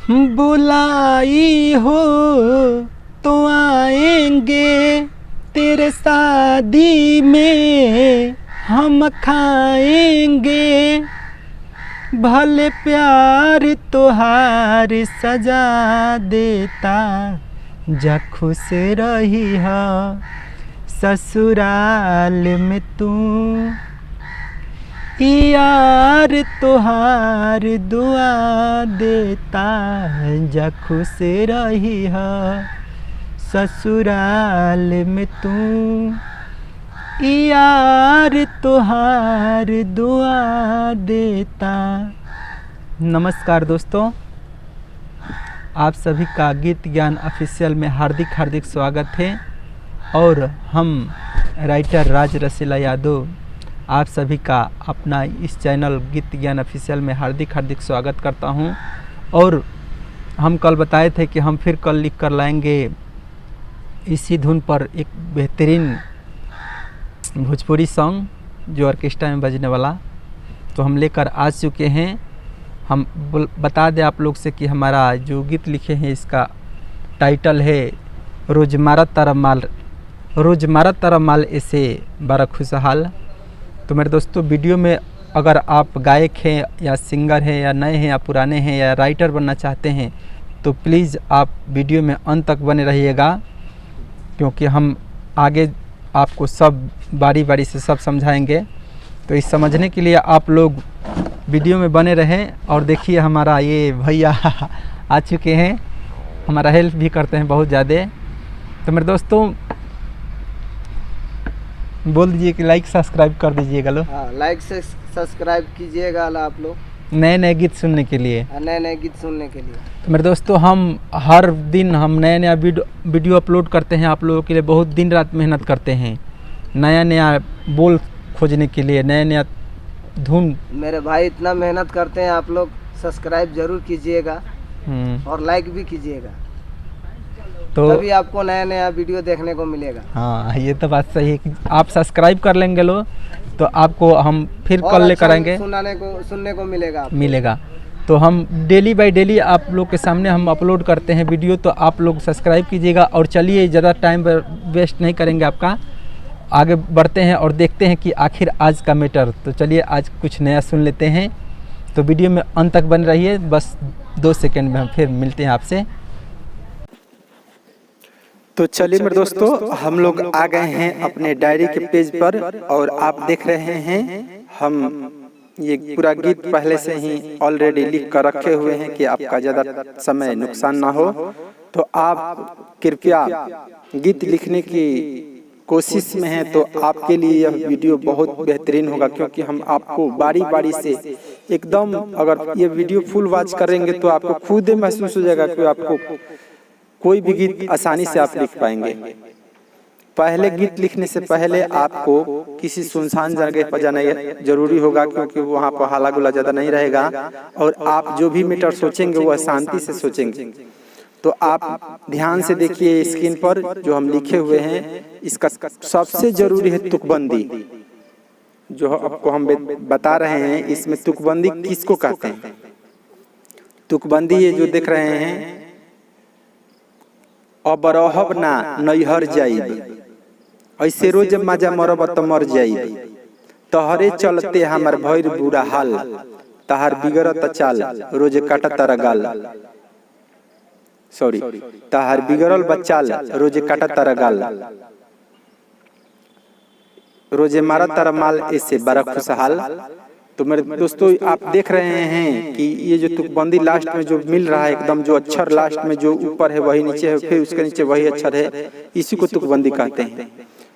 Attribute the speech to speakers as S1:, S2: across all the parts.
S1: बुलाई हो तो आएंगे तेरे शादी में हम खाएंगे, भले प्यार तोहार सजा देता, जा खुश रही है ससुराल में तू, यार तोहार दुआ देता, जा खुश रही है ससुराल में तू, यार तोहार दुआ देता। नमस्कार दोस्तों, आप सभी का गीत ज्ञान ऑफिशियल में हार्दिक हार्दिक स्वागत है। और हम राइटर राज रसीला यादव आप सभी का अपना इस चैनल गीत ज्ञान ऑफिशियल में हार्दिक हार्दिक स्वागत करता हूं। और हम कल बताए थे कि हम फिर कल लिख कर लाएंगे इसी धुन पर एक बेहतरीन भोजपुरी सॉन्ग जो ऑर्केस्ट्रा में बजने वाला, तो हम लेकर आ चुके हैं। हम बता दें आप लोग से कि हमारा जो गीत लिखे हैं इसका टाइटल है रोज़मारा तारा माल ऐसे बड़ा खुशहाल। तो मेरे दोस्तों, वीडियो में अगर आप गायक हैं या सिंगर हैं या नए हैं या पुराने हैं या राइटर बनना चाहते हैं तो प्लीज़ आप वीडियो में अंत तक बने रहिएगा, क्योंकि हम आगे आपको सब बारी बारी से सब समझाएंगे। तो इस समझने के लिए आप लोग वीडियो में बने रहें। और देखिए हमारा ये भैया आ चुके हैं, हमारा हेल्प भी करते हैं बहुत ज़्यादा। तो मेरे दोस्तों बोल दीजिए कि लाइक सब्सक्राइब कर दीजिएगा लो।
S2: हाँ, लाइक से सब्सक्राइब कीजिएगा आप लोग
S1: नए नए गीत सुनने के लिए। तो मेरे दोस्तों, हम हर दिन हम नया नया वीडियो अपलोड करते हैं आप लोगों के लिए। बहुत दिन रात मेहनत करते हैं नया नया बोल खोजने के लिए, नया नया धुन।
S2: मेरे भाई इतना मेहनत करते हैं, आप लोग सब्सक्राइब जरूर कीजिएगा और लाइक भी कीजिएगा, तो तभी आपको नया नया वीडियो देखने को मिलेगा।
S1: हाँ, ये तो बात सही है कि आप सब्सक्राइब कर लेंगे लो तो आपको हम फिर कल लेकर आएंगे,
S2: सुनने को
S1: मिलेगा। तो हम डेली बाय डेली आप लोग के सामने हम अपलोड करते हैं वीडियो, तो आप लोग सब्सक्राइब कीजिएगा। और चलिए ज़्यादा टाइम वेस्ट नहीं करेंगे आपका, आगे बढ़ते हैं और देखते हैं कि आखिर आज का मैटर। तो चलिए आज कुछ नया सुन लेते हैं, तो वीडियो में अंत तक बन रहिए। बस 2 सेकंड में हम फिर मिलते हैं आपसे। तो चलिए मेरे दोस्तों, हम लोग आ गए हैं अपने डायरी के पेज पर और आप देख रहे हैं हम ये पूरा गीत पहले से ही ऑलरेडी लिख कर रखे हुए हैं कि आपका ज़्यादा समय नुकसान ना हो। तो आप कृपया गीत लिखने की कोशिश में हैं तो आपके लिए यह वीडियो बहुत बेहतरीन होगा, क्योंकि हम आपको बारी बारी से एकदम, अगर ये वीडियो फुल वॉच करेंगे तो आपको खुद महसूस हो जाएगा कि आपको कोई भी गीत आसानी से आप लिख पाएंगे। पहले गीत लिखने से पहले आपको किसी सुनसान जगह पर जाना जरूरी होगा, क्योंकि वहाँ पर हल्ला गुल्ला ज़्यादा नहीं रहेगा और आप जो भी मैटर सोचेंगे वह शांति से सोचेंगे। तो आप ध्यान से देखिए स्क्रीन पर जो हम लिखे हुए हैं। इसका सबसे जरूरी है तुकबंदी, जो आपको हम बता रहे हैं। इसमें तुकबंदी किसको कहते हैं? तुकबंदी ये जो देख रहे हैं, अब रहब ना नैहर जाइब, ऐसे रोज मजा मरब त मर जाइब, तहरे चलते हमार भइर बुरा हाल, तहार बिगड़त चाल रोज काटत गाल, सॉरी तहार बिगड़ल बचाल रोज काटत गाल, रोजे मारा तारा माल ऐसे बड़ा खुशहाल। तो मेरे दोस्तों, आप देख रहे हैं कि ये जो तुकबंदी लास्ट में जो मिल रहा है, एकदम जो अक्षर लास्ट में जो ऊपर है वही नीचे है, फिर उसके नीचे वही अक्षर है, इसी को तुकबंदी कहते हैं।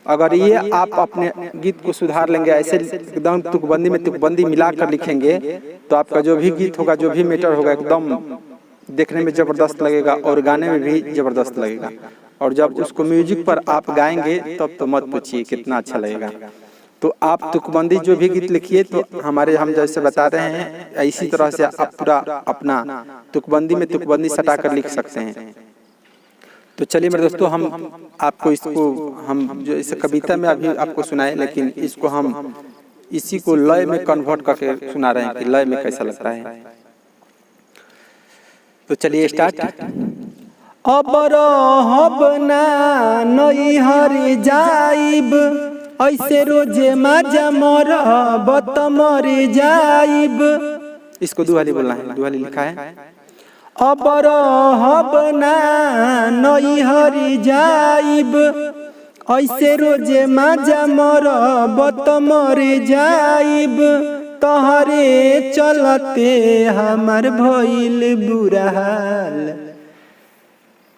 S1: अगर ये आप अपने गीत को सुधार लेंगे, ऐसे एकदम तुकबंदी में तुकबंदी मिलाकर लिखेंगे, तो आपका जो भी गीत होगा, जो भी मैटर होगा, एकदम देखने में जबरदस्त लगेगा और गाने में भी जबरदस्त लगेगा। और जब उसको म्यूजिक पर आप गाएंगे तब तो मत पूछिए कितना अच्छा लगेगा। तो आप तुकबंदी जो भी गीत लिखिए, तो हम जैसे बता रहे हैं इसी तरह से आप पूरा अपना तुकबंदी में तुकबंदी सटा कर लिख सकते हैं। तो चलिए मेरे दोस्तों, हम आपको इसको हम जो इस कविता में अभी आपको सुनाए, लेकिन इसको हम इसी को लय में कन्वर्ट करके सुना रहे हैं कि लय में कैसा लगता है। तो चलिए स्टार्ट। अब रहब ना नैहर जाइब, ऐसे रोजे माजा मरब त मर जाइब। इसको दुहाली बोलना है, दुहाली लिखा है। अब रहब ना नैहर जाइब, ऐसे रोजे माजा मरब त मर जाइब। तोहरे चलते हमार भइल बुरा हाल,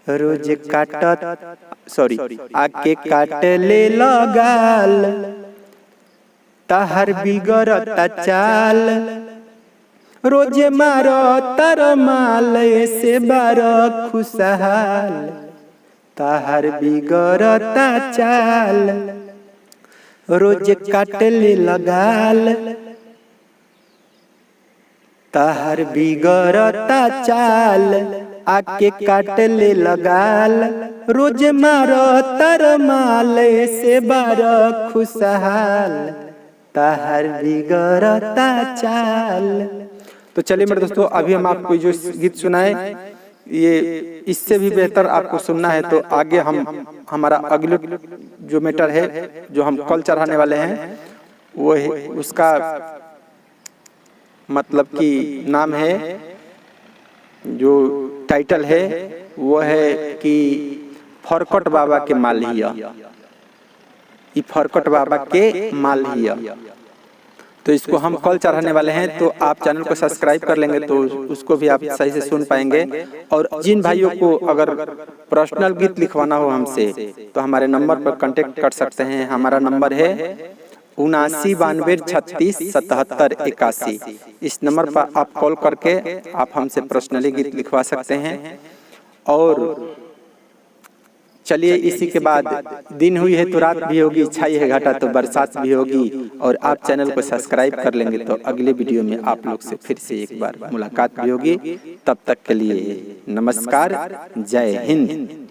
S1: रोज काटत आके काट ले लगाल। तहर बिगड़ता चाल, रोज मारो तर माल से बार खुशहाल। तहर बिगड़ता चाल, रोज काट ले लगाल। तहर बिगड़ता चाल, आके काट ले लगाल। रोज मारो तर माल से बार खुशहाल। तहर बिगड़ता चाल। तो चलिए मेरे दोस्तों, अभी हम आपको जो गीत सुनाए, ये इससे भी बेहतर आपको सुनना है तो आगे हम हमारा अगले जो मैटर है जो हम कल चढ़ाने वाले हैं वो है, उसका मतलब कि नाम है, जो टाइटल है वो है कि फरकट बाबा के मालिया। ये फरकट बाबा के मालिया, तो इसको हम कल चढ़ाने वाले हैं। तो आप चैनल को सब्सक्राइब कर लेंगे तो उसको भी आप सही से सुन पाएंगे। और जिन भाइयों को अगर पर्सनल गीत लिखवाना हो हमसे तो हमारे नंबर पर कांटेक्ट कर सकते हैं। हमारा नंबर है 7992367781। इस नंबर पर आप कॉल करके आप हमसे पर्सनली गीत लिखवा सकते हैं। और चलिए, इसी के बाद दिन हुई है तो रात भी होगी, छाई है घटा तो बरसात भी होगी। और आप चैनल को सब्सक्राइब कर लेंगे तो अगले वीडियो में आप लोग से फिर से एक बार मुलाकात भी होगी। तब तक के लिए नमस्कार, जय हिंद।